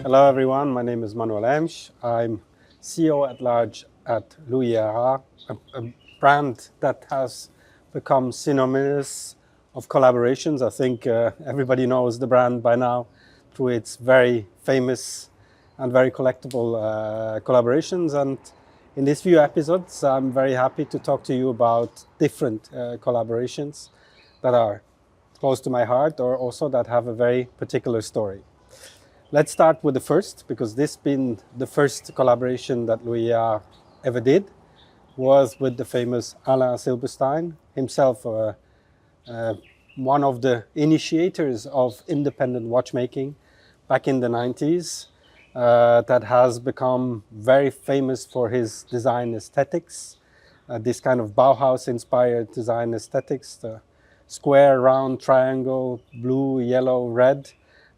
Hello everyone, my name is Manuel Emch. I'm CEO at large at Louis Erard, a brand that has become synonymous of collaborations. I think everybody knows the brand by now through its very famous and very collectible collaborations. And in these few episodes, I'm very happy to talk to you about different collaborations that are close to my heart or also that have a very particular story. Let's start with the first, because this been the first collaboration that Louis Erard ever did, was with the famous Alain Silberstein, himself one of the initiators of independent watchmaking back in the 90s, that has become very famous for his design aesthetics, this kind of Bauhaus-inspired design aesthetics, the square, round, triangle, blue, yellow, red,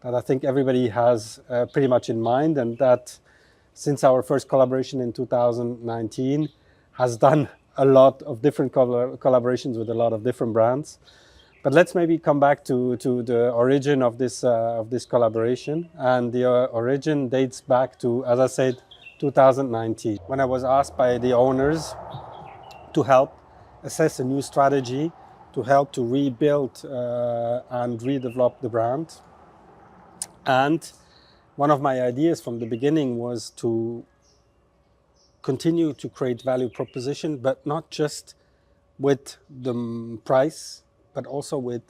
that I think everybody has pretty much in mind, and that since our first collaboration in 2019 has done a lot of different collaborations with a lot of different brands. But let's maybe come back to the origin of this collaboration, and the origin dates back to, as I said, 2019, when I was asked by the owners to help assess a new strategy to help to rebuild and redevelop the brand. And one of my ideas from the beginning was to continue to create value proposition, but not just with the price, but also with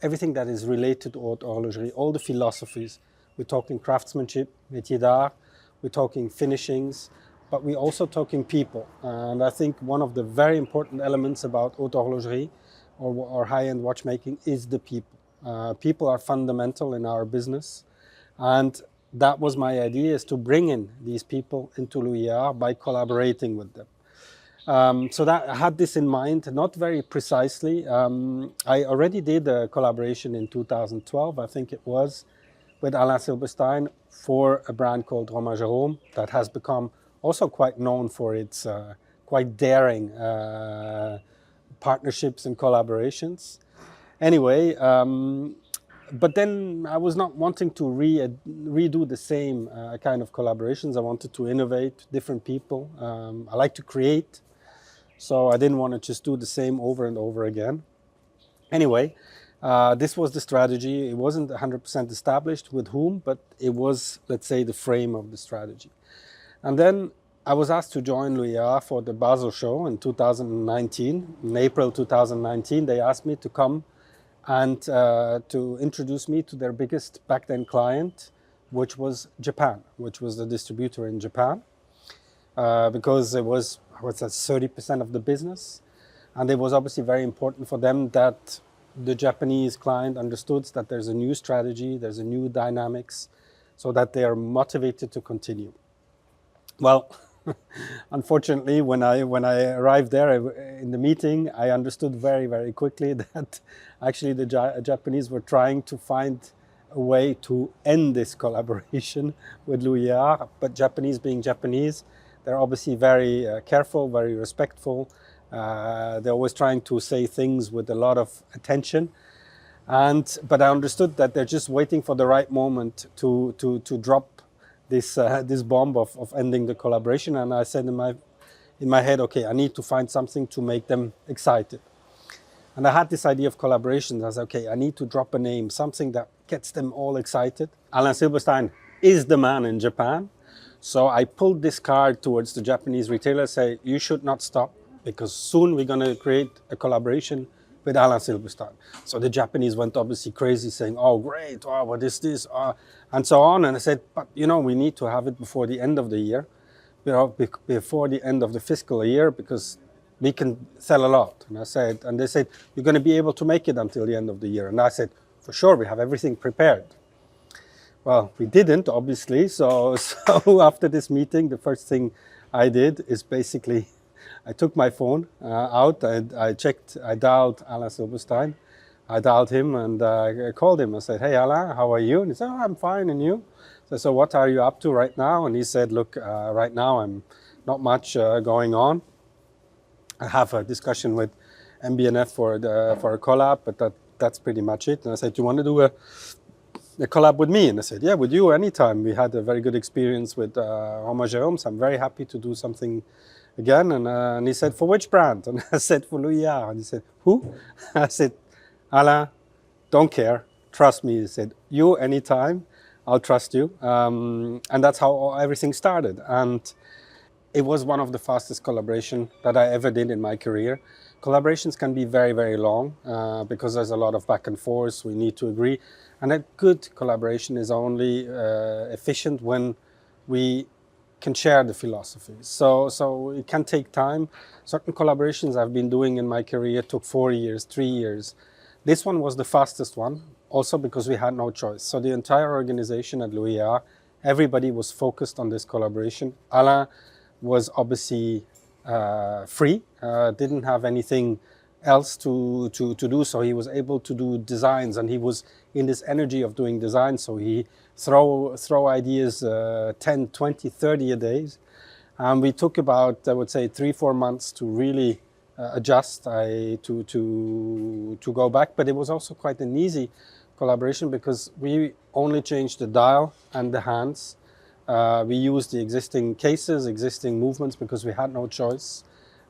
everything that is related to haute horlogerie, all the philosophies. We're talking craftsmanship, métier d'art, we're talking finishings, but we're also talking people. And I think one of the very important elements about haute horlogerie or high-end watchmaking is the people. People are fundamental in our business. And that was my idea, is to bring in these people into Louis Erard by collaborating with them. So that I had this in mind, not very precisely. I already did a collaboration in 2012, I think it was, with Alain Silberstein for a brand called Romain Jérôme that has become also quite known for its quite daring partnerships and collaborations. Anyway, but then I was not wanting to redo the same kind of collaborations. I wanted to innovate, different people. I like to create, so I didn't want to just do the same over and over again. Anyway, this was the strategy. It wasn't 100% established with whom, but it was, let's say, the frame of the strategy. And then I was asked to join Louis Erard for the Basel show in 2019. In April 2019, they asked me to come and to introduce me to their biggest back then client, which was Japan, which was the distributor in Japan, because it was, what's that, 30% of the business. And it was obviously very important for them that the Japanese client understood that there's a new strategy, there's a new dynamics, so that they are motivated to continue. Well, unfortunately, when I arrived there in the meeting, I understood very, very quickly that actually the Japanese were trying to find a way to end this collaboration with Louis Erard. But Japanese being Japanese, they're obviously very careful, very respectful. They're always trying to say things with a lot of attention. But I understood that they're just waiting for the right moment to drop this bomb of ending the collaboration. And I said in my head, okay, I need to find something to make them excited. And I had this idea of collaboration. I was okay, I need to drop a name, something that gets them all excited. Alain Silberstein is the man in Japan. So I pulled this card towards the Japanese retailer, say, you should not stop, because soon we're going to create a collaboration with Alain Silberstein. So the Japanese went obviously crazy, saying, oh, great, oh, what is this? And so on. And I said, but, we need to have it before the end of the year, before the end of the fiscal year, because we can sell a lot. And they said, you're going to be able to make it until the end of the year. And I said, for sure, we have everything prepared. Well, we didn't, obviously. So after this meeting, the first thing I did is basically, I took my phone out, I dialed Alain Silberstein. I dialed him and I called him. I said, hey, Alain, how are you? And he said, oh, I'm fine, and you? So what are you up to right now? And he said, look, right now I'm not much going on. I have a discussion with MBNF for a collab, but that's pretty much it. And I said, do you want to do a a collab with me? And I said, yeah, with you anytime. We had a very good experience with Hommage Homes. I'm very happy to do something again. And he said, for which brand? And I said, for Louis Erard. And he said, who? I said, Alain, don't care. Trust me. He said, you anytime. I'll trust you. And that's how everything started. And it was one of the fastest collaborations that I ever did in my career. Collaborations can be very, very long because there's a lot of back and forth. We need to agree. And a good collaboration is only efficient when we can share the philosophies. So it can take time. Certain collaborations I've been doing in my career took 4 years, 3 years. This one was the fastest one, also because we had no choice. So the entire organization at Louis Erard, everybody was focused on this collaboration. Alain was obviously free, didn't have anything else to do, so he was able to do designs, and he was in this energy of doing design, so he throw ideas 10, 20, 30 a day. And we took about, I would say, 3-4 months to really adjust to go back, but it was also quite an easy collaboration because we only changed the dial and the hands. We used the existing cases, existing movements, because we had no choice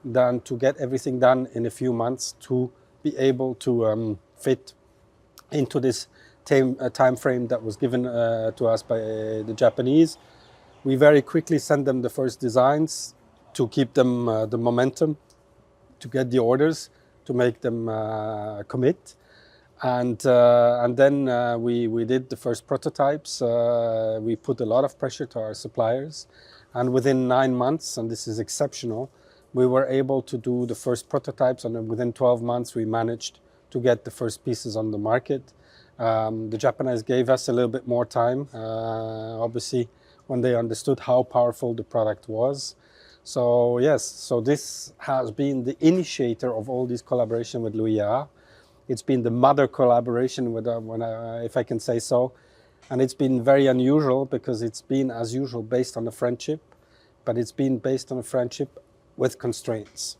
than to get everything done in a few months to be able to fit into this time frame that was given to us by the Japanese. We very quickly sent them the first designs to keep them the momentum, to get the orders, to make them commit. And then we did the first prototypes. We put a lot of pressure to our suppliers. And within 9 months, and this is exceptional, we were able to do the first prototypes. And within 12 months, we managed to get the first pieces on the market. The Japanese gave us a little bit more time, obviously, when they understood how powerful the product was. So yes, so this has been the initiator of all these collaboration with Louis Erard. It's been the mother collaboration, with, if I can say so. And it's been very unusual because it's been, as usual, based on a friendship, but it's been based on a friendship with constraints.